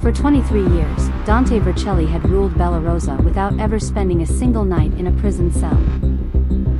For 23 years, Dante Vercelli had ruled Bellarosa without ever spending a single night in a prison cell.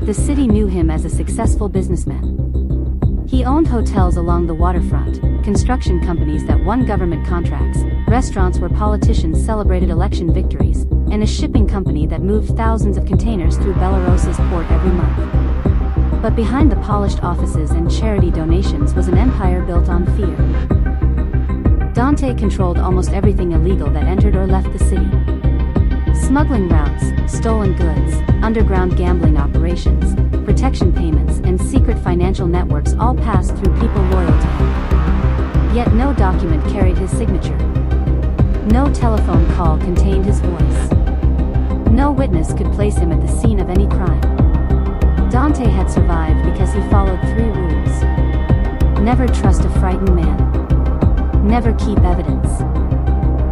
The city knew him as a successful businessman. He owned hotels along the waterfront, construction companies that won government contracts, restaurants where politicians celebrated election victories, and a shipping company that moved thousands of containers through Bellarosa's port every month. But behind the polished offices and charity donations was an empire built on fear. Dante controlled almost everything illegal that entered or left the city. Smuggling routes, stolen goods, underground gambling operations, protection payments, and secret financial networks all passed through people loyal to him. Yet no document carried his signature. No telephone call contained his voice. No witness could place him at the scene of any crime. Dante had survived because he followed 3 rules. Never trust a frightened man. Never keep evidence.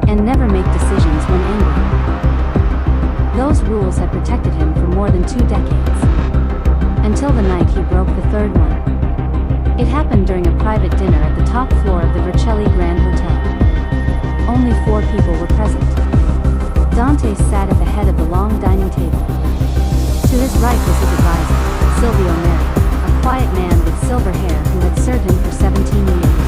And never make decisions when angry. Those rules had protected him for more than 2 decades. Until the night he broke the 3rd one. It happened during a private dinner at the top floor of the Vercelli Grand Hotel. Only 4 people were present. Dante sat at the head of the long dining table. To his right was his advisor, Silvio Neri, a quiet man with silver hair who had served him for 17 years.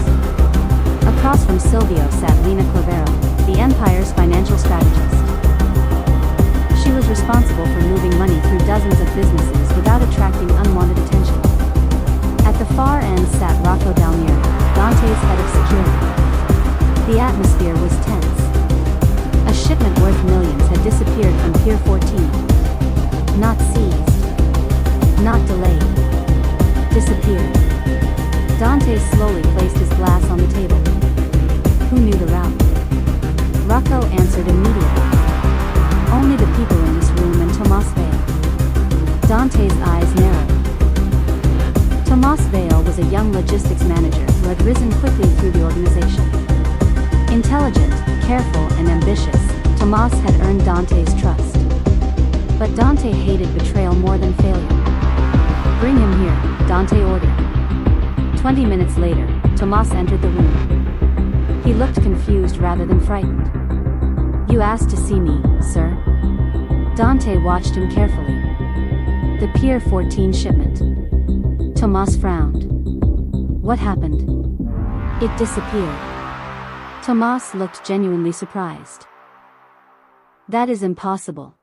Across from Silvio sat Lina Clavero, the empire's financial strategist. She was responsible for moving money through dozens of businesses without attracting unwanted attention. At the far end sat Rocco Dalmieri, Dante's head of security. The atmosphere was tense. A shipment worth millions had disappeared from Pier 14. Not seized. Not delayed. Disappeared. Dante slowly placed his glass on the table. Who knew the route? Rocco answered immediately. Only the people in this room and Tomas Vale. Dante's eyes narrowed. Tomas Vale was a young logistics manager who had risen quickly through the organization. Intelligent, careful, and ambitious, Tomas had earned Dante's trust. But Dante hated betrayal more than failure. Bring him here, Dante ordered. 20 minutes later, Tomas entered the room. He looked confused rather than frightened. You asked to see me, sir? Dante watched him carefully. The Pier 14 shipment. Tomas frowned. What happened? It disappeared. Tomas looked genuinely surprised. That is impossible.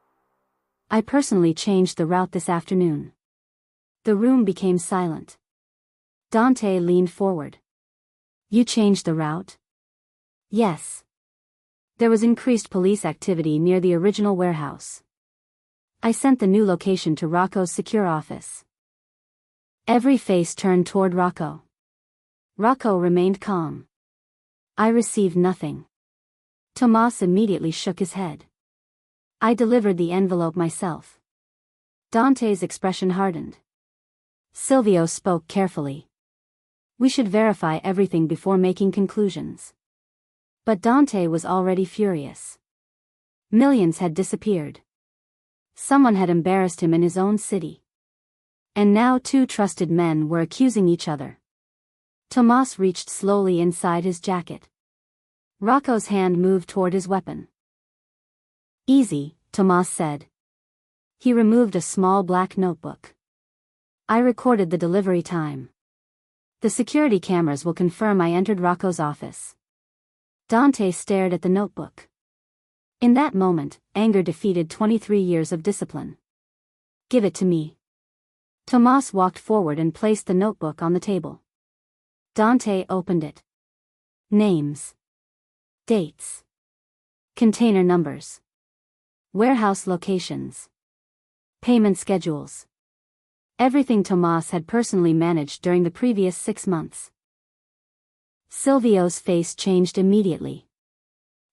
I personally changed the route this afternoon. The room became silent. Dante leaned forward. You changed the route? Yes. There was increased police activity near the original warehouse. I sent the new location to Rocco's secure office. Every face turned toward Rocco. Rocco remained calm. I received nothing. Tomas immediately shook his head. I delivered the envelope myself. Dante's expression hardened. Silvio spoke carefully. We should verify everything before making conclusions. But Dante was already furious. Millions had disappeared. Someone had embarrassed him in his own city. And now 2 trusted men were accusing each other. Tomas reached slowly inside his jacket. Rocco's hand moved toward his weapon. Easy, Tomas said. He removed a small black notebook. I recorded the delivery time. The security cameras will confirm I entered Rocco's office. Dante stared at the notebook. In that moment, anger defeated 23 years of discipline. Give it to me. Tomas walked forward and placed the notebook on the table. Dante opened it. Names. Dates. Container numbers. Warehouse locations. Payment schedules. Everything Tomas had personally managed during the previous 6 months. Silvio's face changed immediately.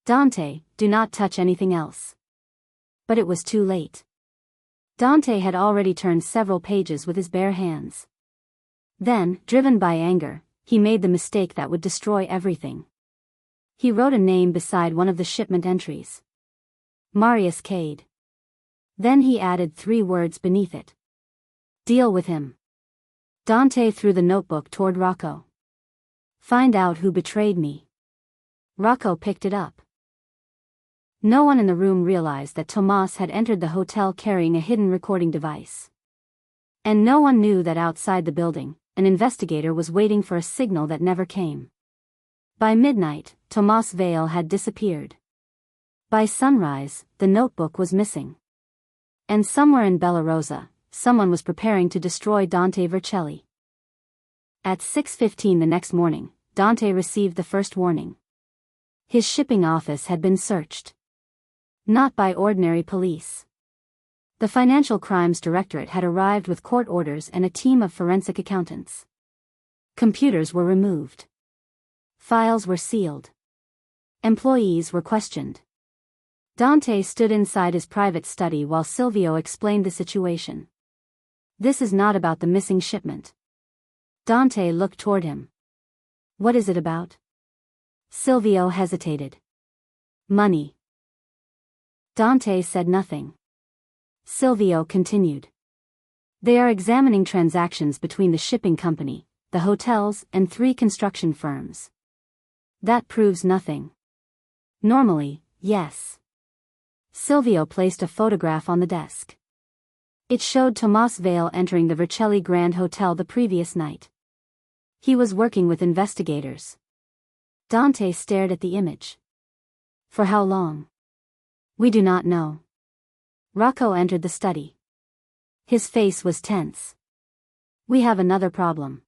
Dante, do not touch anything else. But it was too late. Dante had already turned several pages with his bare hands. Then, driven by anger, he made the mistake that would destroy everything. He wrote a name beside one of the shipment entries. Marius Cade. Then he added 3 words beneath it. Deal with him. Dante threw the notebook toward Rocco. Find out who betrayed me. Rocco picked it up. No one in the room realized that Tomas had entered the hotel carrying a hidden recording device. And no one knew that outside the building, an investigator was waiting for a signal that never came. By midnight, Tomas Vale had disappeared. By sunrise, the notebook was missing. And somewhere in Bellarosa, someone was preparing to destroy Dante Vercelli. At 6:15 the next morning, Dante received the first warning. His shipping office had been searched. Not by ordinary police. The Financial Crimes Directorate had arrived with court orders and a team of forensic accountants. Computers were removed. Files were sealed. Employees were questioned. Dante stood inside his private study while Silvio explained the situation. This is not about the missing shipment. Dante looked toward him. What is it about? Silvio hesitated. Money. Dante said nothing. Silvio continued. They are examining transactions between the shipping company, the hotels, and 3 construction firms. That proves nothing. Normally, yes. Silvio placed a photograph on the desk. It showed Tomas Vale entering the Vercelli Grand Hotel the previous night. He was working with investigators. Dante stared at the image. For how long? We do not know. Rocco entered the study. His face was tense. We have another problem.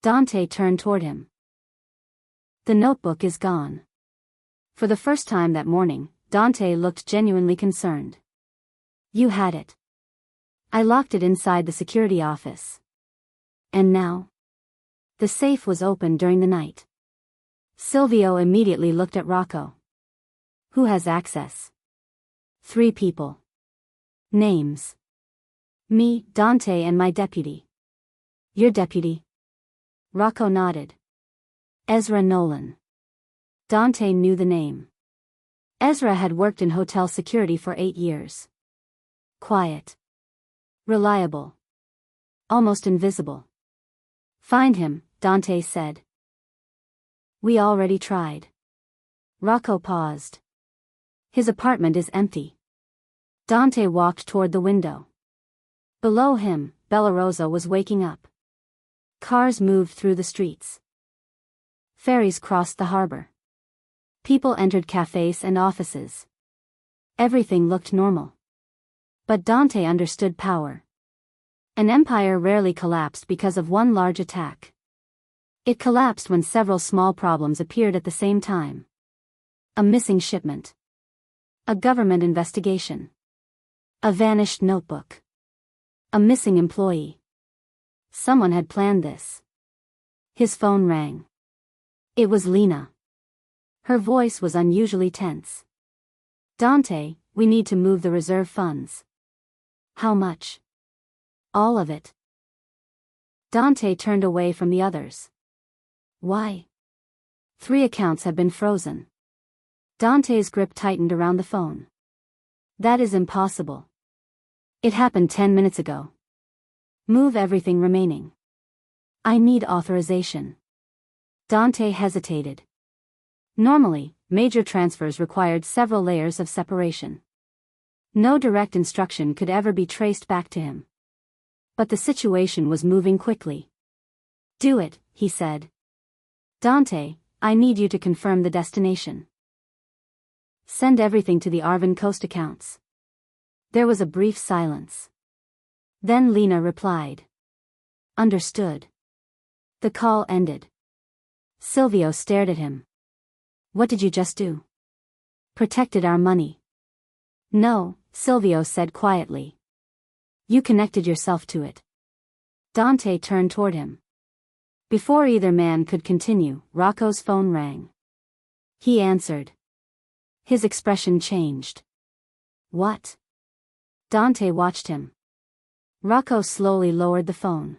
Dante turned toward him. The notebook is gone. For the first time that morning, Dante looked genuinely concerned. You had it. I locked it inside the security office. And now? The safe was open during the night. Silvio immediately looked at Rocco. Who has access? 3 people. Names. Me, Dante, and my deputy. Your deputy? Rocco nodded. Ezra Nolan. Dante knew the name. Ezra had worked in hotel security for 8 years. Quiet. Reliable. Almost invisible. Find him, Dante said. We already tried. Rocco paused. His apartment is empty. Dante walked toward the window. Below him, Bellarosa was waking up. Cars moved through the streets. Ferries crossed the harbor. People entered cafes and offices. Everything looked normal. But Dante understood power. An empire rarely collapsed because of one large attack. It collapsed when several small problems appeared at the same time. A missing shipment. A government investigation. A vanished notebook. A missing employee. Someone had planned this. His phone rang. It was Lena. Her voice was unusually tense. Dante, we need to move the reserve funds. How much? All of it. Dante turned away from the others. Why? 3 accounts have been frozen. Dante's grip tightened around the phone. That is impossible. It happened 10 minutes ago. Move everything remaining. I need authorization. Dante hesitated. Normally, major transfers required several layers of separation. No direct instruction could ever be traced back to him. But the situation was moving quickly. Do it, he said. Dante, I need you to confirm the destination. Send everything to the Arvin Coast accounts. There was a brief silence. Then Lena replied. Understood. The call ended. Silvio stared at him. What did you just do? Protected our money. No, Silvio said quietly. You connected yourself to it. Dante turned toward him. Before either man could continue, Rocco's phone rang. He answered. His expression changed. What? Dante watched him. Rocco slowly lowered the phone.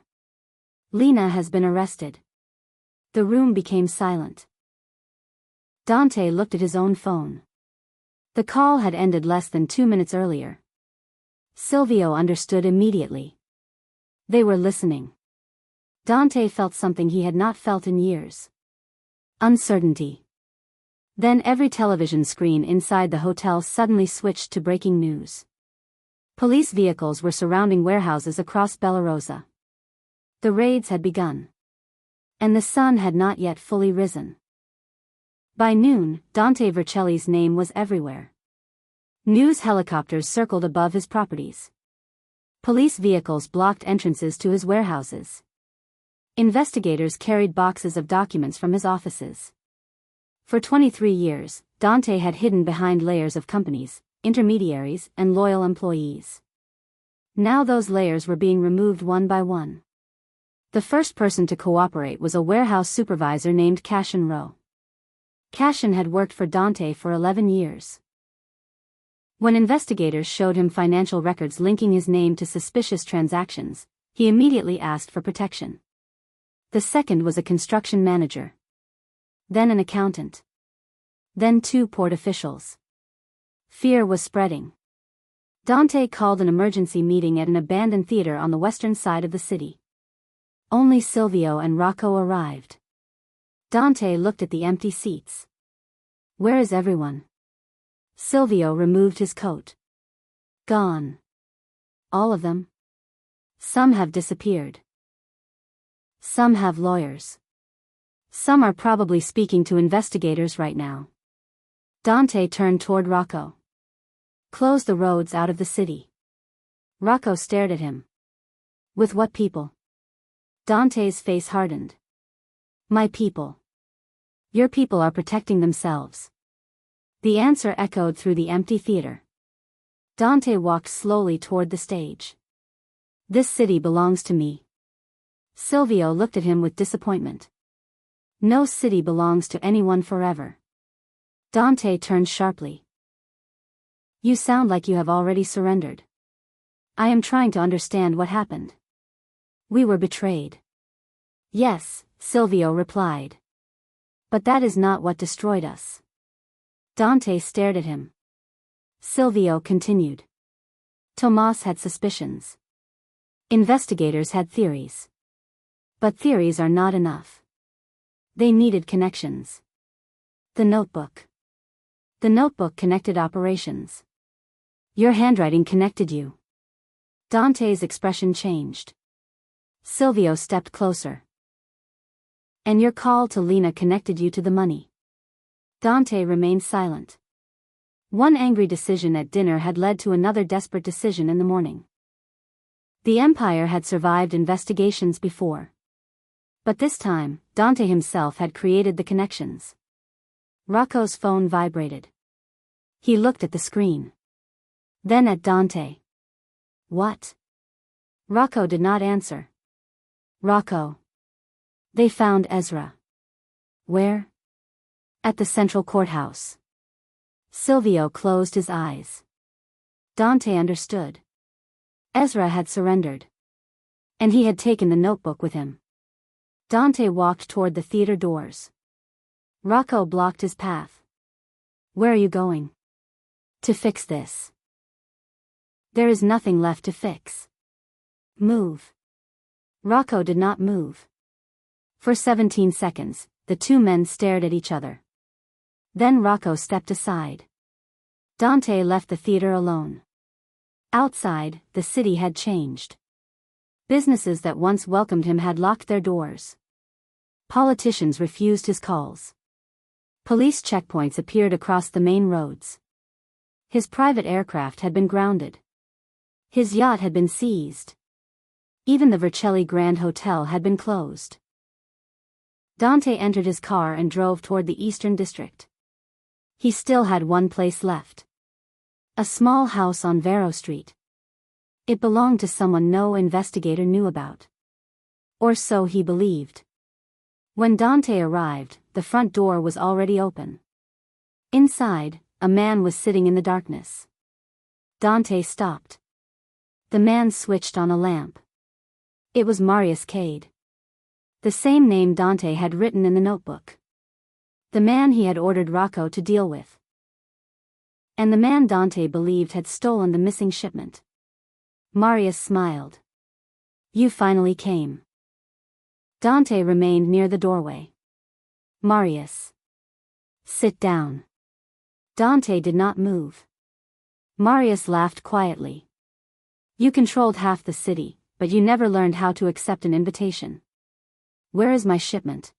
Lena has been arrested. The room became silent. Dante looked at his own phone. The call had ended less than 2 minutes earlier. Silvio understood immediately. They were listening. Dante felt something he had not felt in years. Uncertainty. Then every television screen inside the hotel suddenly switched to breaking news. Police vehicles were surrounding warehouses across Bellarosa. The raids had begun. And the sun had not yet fully risen. By noon, Dante Vercelli's name was everywhere. News helicopters circled above his properties. Police vehicles blocked entrances to his warehouses. Investigators carried boxes of documents from his offices. For 23 years, Dante had hidden behind layers of companies, intermediaries, and loyal employees. Now those layers were being removed one by one. The first person to cooperate was a warehouse supervisor named Cashin Rowe. Cashin had worked for Dante for 11 years. When investigators showed him financial records linking his name to suspicious transactions, he immediately asked for protection. The second was a construction manager. Then an accountant. Then 2 port officials. Fear was spreading. Dante called an emergency meeting at an abandoned theater on the western side of the city. Only Silvio and Rocco arrived. Dante looked at the empty seats. Where is everyone? Silvio removed his coat. Gone. All of them? Some have disappeared. Some have lawyers. Some are probably speaking to investigators right now. Dante turned toward Rocco. Close the roads out of the city. Rocco stared at him. With what people? Dante's face hardened. My people. Your people are protecting themselves. The answer echoed through the empty theater. Dante walked slowly toward the stage. This city belongs to me. Silvio looked at him with disappointment. No city belongs to anyone forever. Dante turned sharply. You sound like you have already surrendered. I am trying to understand what happened. We were betrayed. Yes, Silvio replied. But that is not what destroyed us. Dante stared at him. Silvio continued. Tomas had suspicions. Investigators had theories. But theories are not enough. They needed connections. The notebook. The notebook connected operations. Your handwriting connected you. Dante's expression changed. Silvio stepped closer. And your call to Lena connected you to the money. Dante remained silent. One angry decision at dinner had led to another desperate decision in the morning. The Empire had survived investigations before. But this time, Dante himself had created the connections. Rocco's phone vibrated. He looked at the screen. Then at Dante. What? Rocco did not answer. Rocco. They found Ezra. Where? At the central courthouse. Silvio closed his eyes. Dante understood. Ezra had surrendered. And he had taken the notebook with him. Dante walked toward the theater doors. Rocco blocked his path. Where are you going? To fix this. There is nothing left to fix. Move. Rocco did not move. For 17 seconds, the 2 men stared at each other. Then Rocco stepped aside. Dante left the theater alone. Outside, the city had changed. Businesses that once welcomed him had locked their doors. Politicians refused his calls. Police checkpoints appeared across the main roads. His private aircraft had been grounded. His yacht had been seized. Even the Vercelli Grand Hotel had been closed. Dante entered his car and drove toward the Eastern District. He still had one place left. A small house on Vero Street. It belonged to someone no investigator knew about. Or so he believed. When Dante arrived, the front door was already open. Inside, a man was sitting in the darkness. Dante stopped. The man switched on a lamp. It was Marius Cade. The same name Dante had written in the notebook. The man he had ordered Rocco to deal with. And the man Dante believed had stolen the missing shipment. Marius smiled. You finally came. Dante remained near the doorway. Marius. Sit down. Dante did not move. Marius laughed quietly. You controlled half the city, but you never learned how to accept an invitation. Where is my shipment?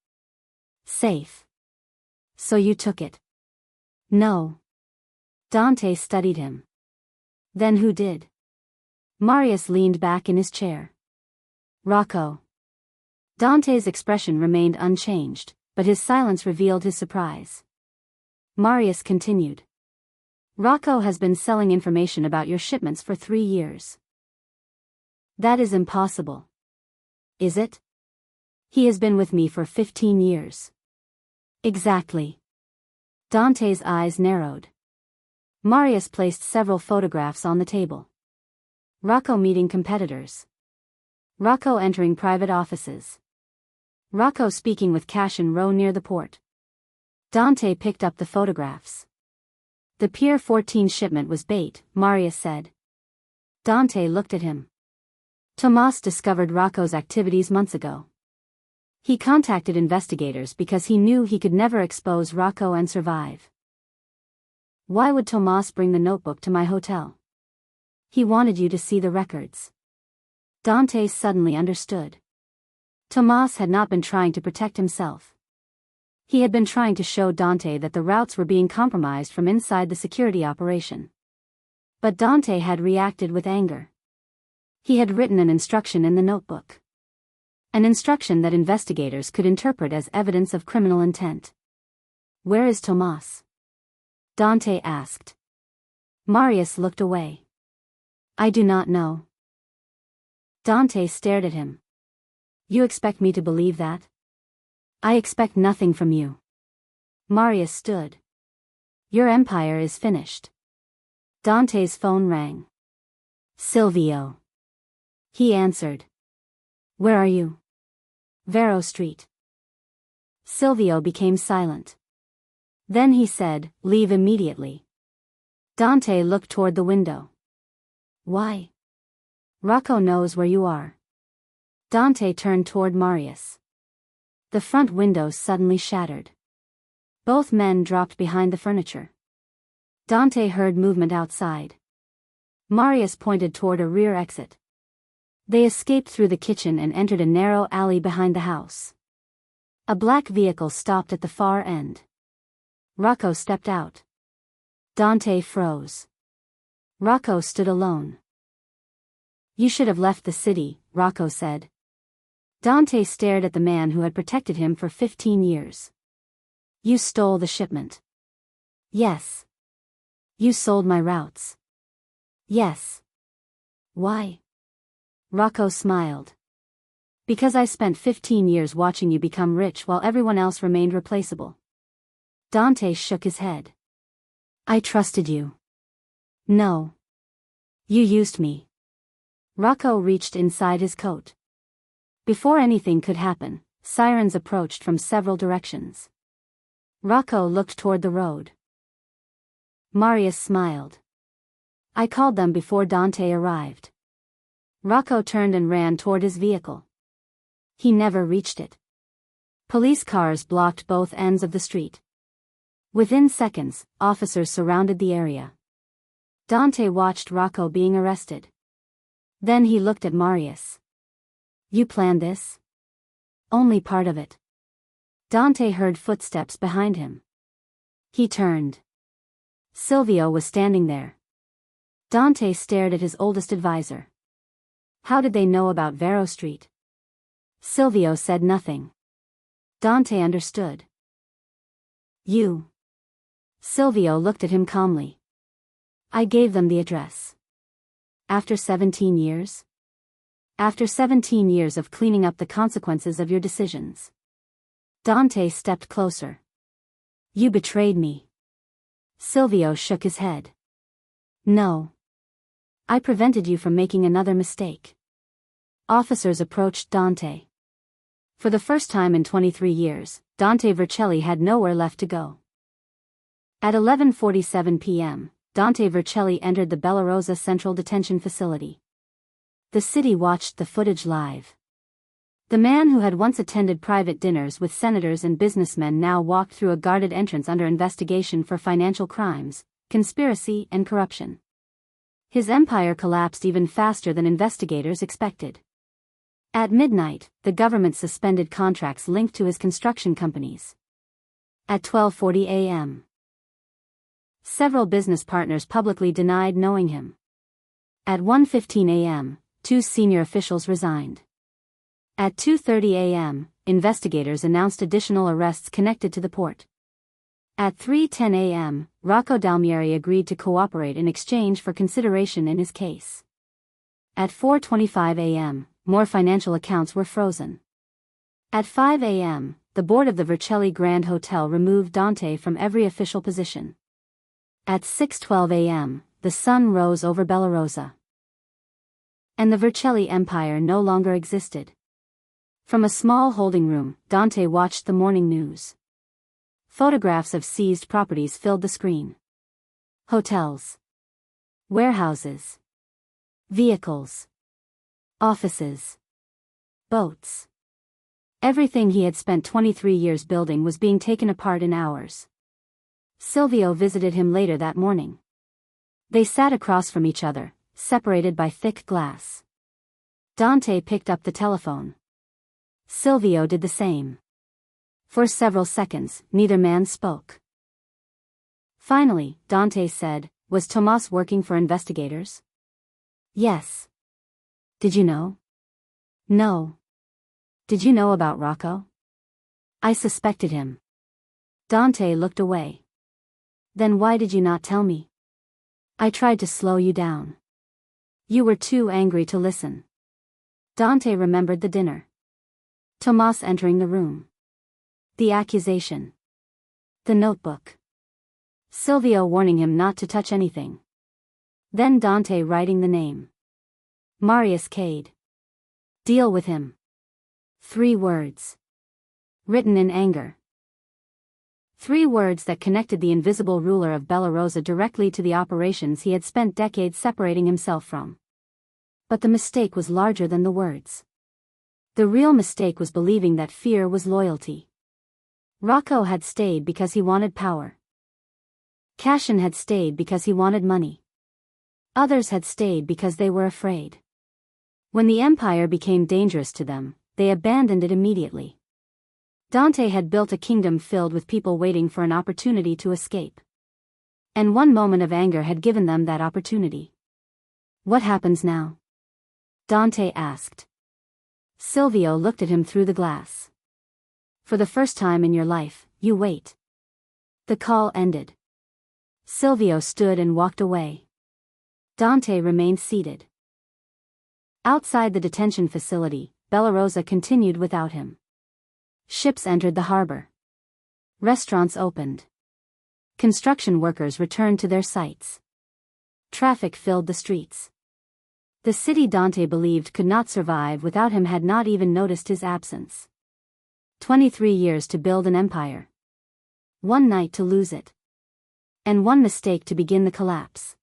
Safe. So you took it? No. Dante studied him. Then who did? Marius leaned back in his chair. Rocco. Dante's expression remained unchanged, but his silence revealed his surprise. Marius continued. Rocco has been selling information about your shipments for 3 years. That is impossible. Is it? He has been with me for 15 years. Exactly. Dante's eyes narrowed. Marius placed several photographs on the table. Rocco meeting competitors. Rocco entering private offices. Rocco speaking with cash in row near the port. Dante picked up the photographs. The Pier 14 shipment was bait, Marius said. Dante looked at him. Tomas discovered Rocco's activities months ago. He contacted investigators because he knew he could never expose Rocco and survive. Why would Tomas bring the notebook to my hotel? He wanted you to see the records. Dante suddenly understood. Tomas had not been trying to protect himself. He had been trying to show Dante that the routes were being compromised from inside the security operation. But Dante had reacted with anger. He had written an instruction in the notebook. An instruction that investigators could interpret as evidence of criminal intent. Where is Tomas? Dante asked. Marius looked away. I do not know. Dante stared at him. You expect me to believe that? I expect nothing from you. Marius stood. Your empire is finished. Dante's phone rang. Silvio. He answered. Where are you? Vero Street. Silvio became silent. Then he said, leave immediately. Dante looked toward the window. Why? Rocco knows where you are. Dante turned toward Marius. The front windows suddenly shattered. Both men dropped behind the furniture. Dante heard movement outside. Marius pointed toward a rear exit. They escaped through the kitchen and entered a narrow alley behind the house. A black vehicle stopped at the far end. Rocco stepped out. Dante froze. Rocco stood alone. You should have left the city, Rocco said. Dante stared at the man who had protected him for 15 years. You stole the shipment. Yes. You sold my routes. Yes. Why? Rocco smiled. Because I spent 15 years watching you become rich while everyone else remained replaceable. Dante shook his head. I trusted you. No. You used me. Rocco reached inside his coat. Before anything could happen, sirens approached from several directions. Rocco looked toward the road. Marius smiled. I called them before Dante arrived. Rocco turned and ran toward his vehicle. He never reached it. Police cars blocked both ends of the street. Within seconds, officers surrounded the area. Dante watched Rocco being arrested. Then he looked at Marius. You planned this? Only part of it. Dante heard footsteps behind him. He turned. Silvio was standing there. Dante stared at his oldest advisor. How did they know about Vero Street? Silvio said nothing. Dante understood. You. Silvio looked at him calmly. I gave them the address. After 17 years? After 17 years of cleaning up the consequences of your decisions. Dante stepped closer. You betrayed me. Silvio shook his head. No. I prevented you from making another mistake. Officers approached Dante. For the first time in 23 years, Dante Vercelli had nowhere left to go. At 11:47 p.m., Dante Vercelli entered the Bellarosa Central Detention Facility. The city watched the footage live. The man who had once attended private dinners with senators and businessmen now walked through a guarded entrance under investigation for financial crimes, conspiracy, and corruption. His empire collapsed even faster than investigators expected. At midnight, the government suspended contracts linked to his construction companies. At 12:40 a.m., several business partners publicly denied knowing him. At 1:15 a.m., 2 senior officials resigned. At 2:30 a.m., investigators announced additional arrests connected to the port. At 3:10 a.m., Rocco Dalmieri agreed to cooperate in exchange for consideration in his case. At 4:25 a.m., more financial accounts were frozen. At 5 a.m., the board of the Vercelli Grand Hotel removed Dante from every official position. At 6:12 a.m., the sun rose over Bellarosa. And the Vercelli empire no longer existed. From a small holding room, Dante watched the morning news. Photographs of seized properties filled the screen. Hotels, warehouses, vehicles, offices, boats. Everything he had spent 23 years building was being taken apart in hours. Silvio visited him later that morning. They sat across from each other, separated by thick glass. Dante picked up the telephone. Silvio did the same. For several seconds, neither man spoke. Finally, Dante said, "Was Tomas working for investigators?" "Yes." "Did you know?" "No." "Did you know about Rocco?" "I suspected him." Dante looked away. "Then why did you not tell me?" "I tried to slow you down. You were too angry to listen." Dante remembered the dinner. Tomas entering the room. The accusation. The notebook. Silvio warning him not to touch anything. Then Dante writing the name. Marius Cade. Deal with him. 3 words. Written in anger. 3 words that connected the invisible ruler of Bellarosa directly to the operations he had spent decades separating himself from. But the mistake was larger than the words. The real mistake was believing that fear was loyalty. Rocco had stayed because he wanted power. Cashin had stayed because he wanted money. Others had stayed because they were afraid. When the empire became dangerous to them, they abandoned it immediately. Dante had built a kingdom filled with people waiting for an opportunity to escape. And one moment of anger had given them that opportunity. "What happens now?" Dante asked. Silvio looked at him through the glass. "For the first time in your life, you wait." The call ended. Silvio stood and walked away. Dante remained seated. Outside the detention facility, Bellarosa continued without him. Ships entered the harbor. Restaurants opened. Construction workers returned to their sites. Traffic filled the streets. The city Dante believed could not survive without him had not even noticed his absence. 23 years to build an empire. One night to lose it. And one mistake to begin the collapse.